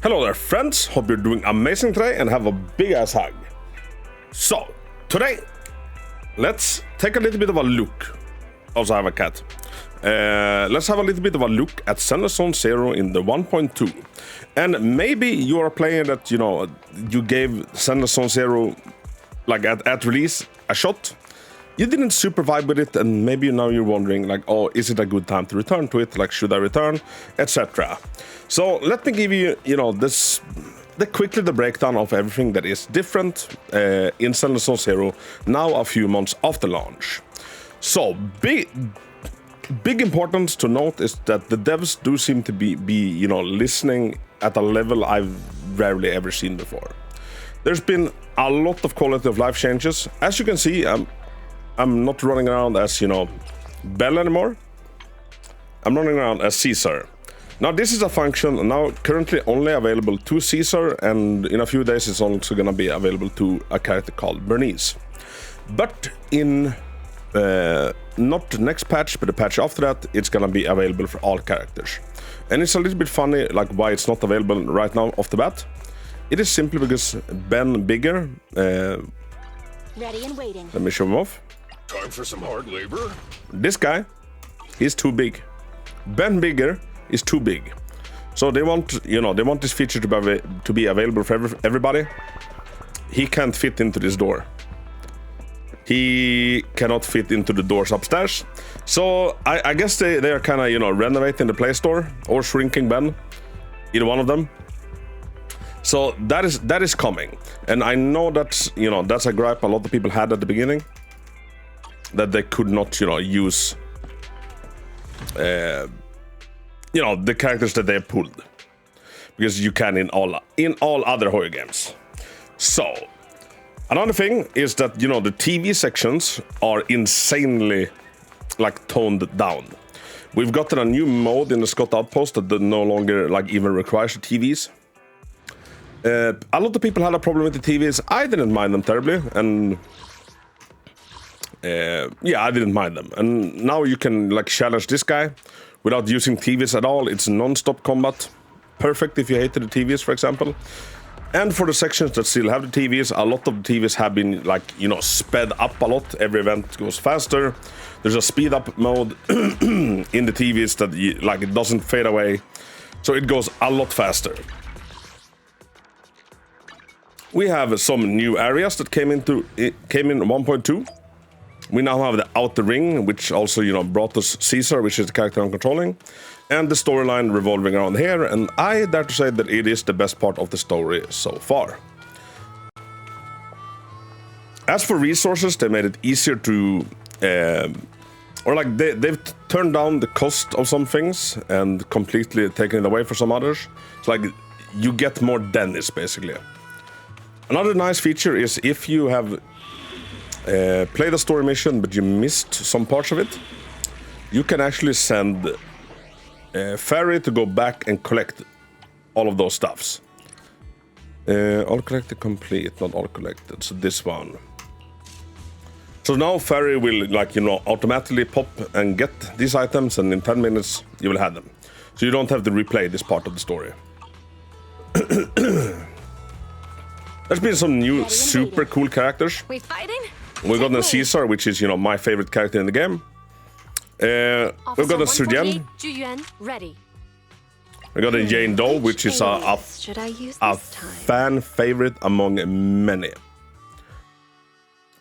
Hello there, friends. Hope you're doing amazing today and have a big ass hug. So, today, let's take a little bit of a look. Also, I have a cat. Let's have a little bit of a look at Zenless Zone Zero in the 1.2. And maybe you are playing that, you gave Zenless Zone Zero, like at release, a shot. You didn't super vibe with it, and maybe now you're wondering, like, oh, is it a good time to return to it? Like, should I return? Etc. So let me give you, quickly the breakdown of everything that is different in Zenless Zone Zero now a few months after launch. So big importance to note is that the devs do seem to be listening at a level I've rarely ever seen before. There's been a lot of quality of life changes. As you can see, I'm not running around as, Belle anymore. I'm running around as Caesar. Now, this is a function now currently only available to Caesar, and in a few days it's also going to be available to a character called Bernice. But in not next patch, but the patch after that, it's going to be available for all characters. And it's a little bit funny, like, why it's not available right now off the bat. It is simply because Ben Bigger... Ready and waiting. Let me show him off. Time for some hard labor? This guy, he's too big. Ben Bigger is too big. So they want, they want this feature to be available for everybody. He can't fit into this door. He cannot fit into the doors upstairs. So I guess they are kind of, renovating the Play Store or shrinking Ben. Either one of them. So that is coming. And I know that's, that's a gripe a lot of people had at the beginning. That they could not, use, the characters that they pulled, because you can in all other horror games. So, another thing is that the TV sections are insanely, like, toned down. We've gotten a new mode in the Scott Outpost that no longer, like, even requires the TVs. A lot of people had a problem with the TVs. I didn't mind them terribly, and. I didn't mind them. And now you can, like, challenge this guy without using TVs at all. It's non-stop combat. Perfect if you hated the TVs, for example. And for the sections that still have the TVs, a lot of the TVs have been, like, sped up a lot. Every event goes faster. There's a speed up mode in the TVs that, it doesn't fade away. So it goes a lot faster. We have some new areas that came in 1.2. We now have the Outer Ring, which also, brought us Caesar, which is the character I'm controlling, and the storyline revolving around here, and I dare to say that it is the best part of the story so far. As for resources, they made it easier to, they've turned down the cost of some things and completely taken it away for some others. It's like, you get more Dennis, basically. Another nice feature is if you have played a story mission, but you missed some parts of it, you can actually send Ferry to go back and collect all of those stuffs. All collected complete, not all collected. So this one. So now Ferry will, automatically pop and get these items, and in 10 minutes you will have them. So you don't have to replay this part of the story. There's been some new super cool characters. We fighting? We've got a Caesar, which is, my favorite character in the game. We've got a Sujien. Ready. We got a Jane Doe, which is a fan favorite among many.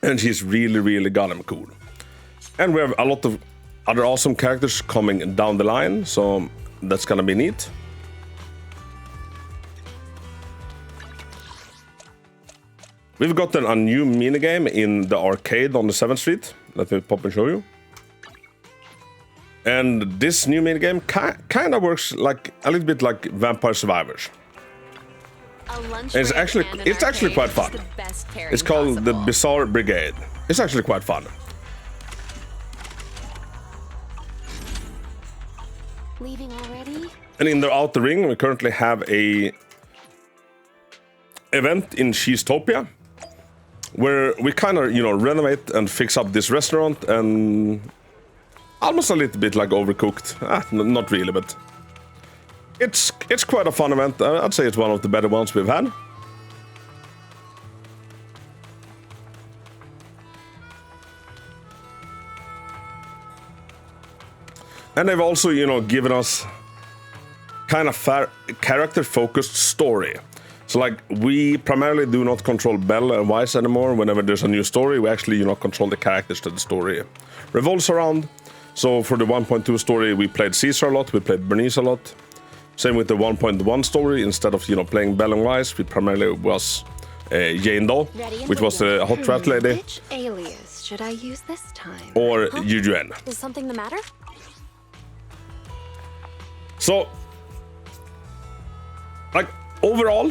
And she's really, really goddamn cool. And we have a lot of other awesome characters coming down the line, so that's gonna be neat. We've gotten a new minigame in the arcade on the 7th Street. Let me pop and show you. And this new minigame kind of works like a little bit like Vampire Survivors. And it's actually quite fun. It's called the Bizarre Brigade. It's actually quite fun. Leaving already? And in the Outer Ring, we currently have a event in Cheesetopia, where we kind of, renovate and fix up this restaurant, and almost a little bit like Overcooked. Not really, but It's quite a fun event. I'd say it's one of the better ones we've had. And they've also, you know, given us kind of character-focused story. So, like, we primarily do not control Belle and Weiss anymore. Whenever there's a new story, we actually, you know, control the characters that the story revolves around. So, for the 1.2 story, we played Caesar a lot, we played Bernice a lot. Same with the 1.1 story. Instead of, you know, playing Belle and Weiss, we primarily was Jane Doe, which was the hot rat lady. Which alias should I use this time? Or Yujuan. Is something the matter? So, like, overall,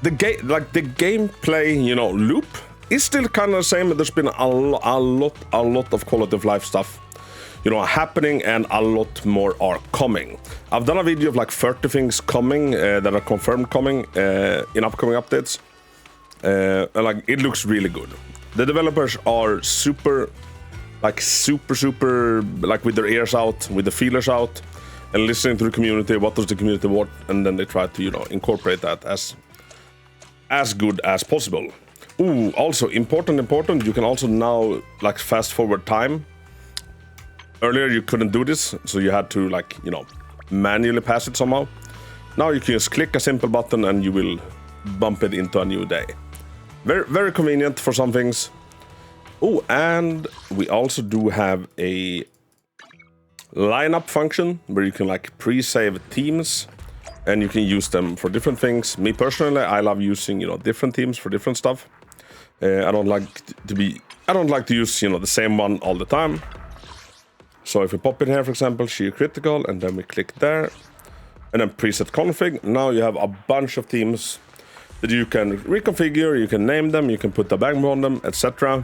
the gameplay, you know, loop is still kind of the same. There's been a lot of quality of life stuff, you know, happening, and a lot more are coming. I've done a video of like 30 things coming that are confirmed coming in upcoming updates, and like it looks really good. The developers are super like with their ears out, with the feelers out, and listening to the community. What does the community want? And then they try to, you know, incorporate that as good as possible. Ooh, also important, you can also now like fast forward time. Earlier you couldn't do this, so you had to, like, you know, manually pass it somehow. Now you can just click a simple button and you will bump it into a new day. Very, very convenient for some things. Oh, and we also do have a lineup function where you can like pre-save teams and you can use them for different things. Me personally, I love using, you know, different teams for different stuff. I don't like to use, you know, the same one all the time. So if we pop in here, for example, sheer critical, and then we click there, and then preset config. Now you have a bunch of teams that you can reconfigure, you can name them, you can put a bang on them, etc.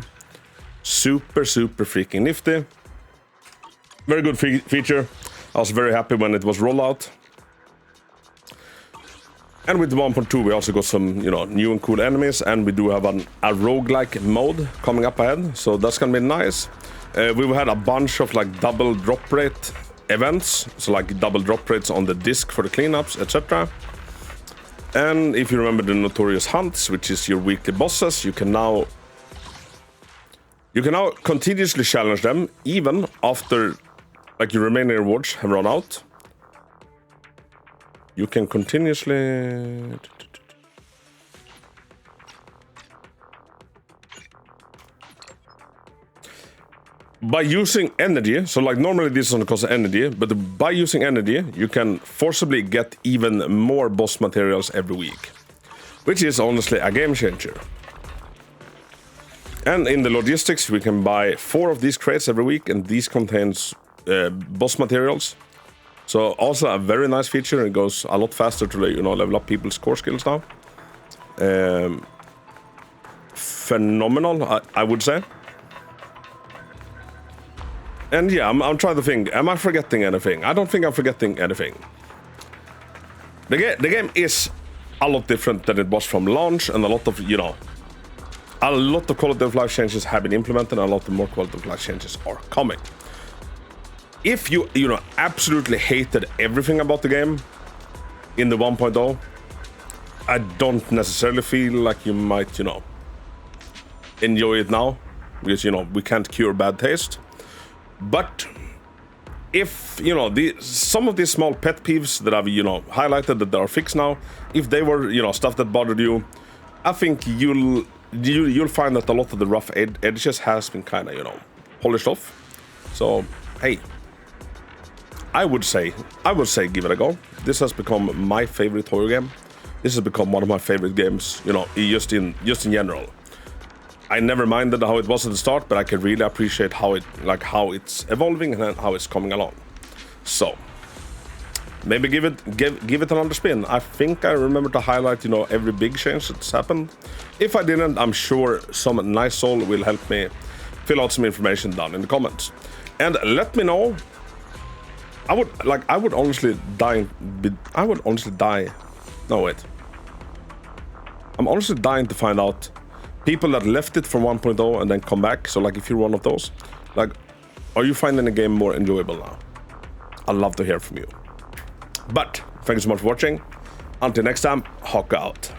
Super freaking nifty. Very good feature. I was very happy when it was rolled out. And with 1.2 we also got some, you know, new and cool enemies, and we do have a roguelike mode coming up ahead, so that's gonna be nice. We've had a bunch of like double drop rate events, so like double drop rates on the disc for the cleanups, etc. And if you remember the notorious hunts, which is your weekly bosses, you can now continuously challenge them even after like your remaining rewards have run out. You can continuously by using energy, so like normally this doesn't cost energy, but by using energy you can forcibly get even more boss materials every week, which is honestly a game changer. And in the logistics we can buy 4 of these crates every week, and these contains boss materials. So also a very nice feature. It goes a lot faster to, you know, level up people's core skills now. Phenomenal, I would say. And yeah, I'm trying to think. Am I forgetting anything? I don't think I'm forgetting anything. The game is a lot different than it was from launch, and a lot of, you know, a lot of quality of life changes have been implemented, and a lot of more quality of life changes are coming. If you know, absolutely hated everything about the game in the 1.0, I don't necessarily feel like you might, you know, enjoy it now, because, you know, we can't cure bad taste. But if, you know, some of these small pet peeves that I've, you know, highlighted that are fixed now, if they were, you know, stuff that bothered you, I think you'll find that a lot of the rough edges has been kind of, you know, polished off. So hey, I would say give it a go. This has become my favorite horror game. This has become one of my favorite games, you know, just in general. I never minded how it was at the start, but I can really appreciate how it's evolving and how it's coming along. So maybe give it another spin. I think I remember to highlight, you know, every big change that's happened. If I didn't, I'm sure some nice soul will help me fill out some information down in the comments. And let me know. I would honestly die. No, wait. I'm honestly dying to find out people that left it from 1.0 and then come back. So like, if you're one of those, like, are you finding the game more enjoyable now? I'd love to hear from you. But Thank you so much for watching. Until next time, Hako out.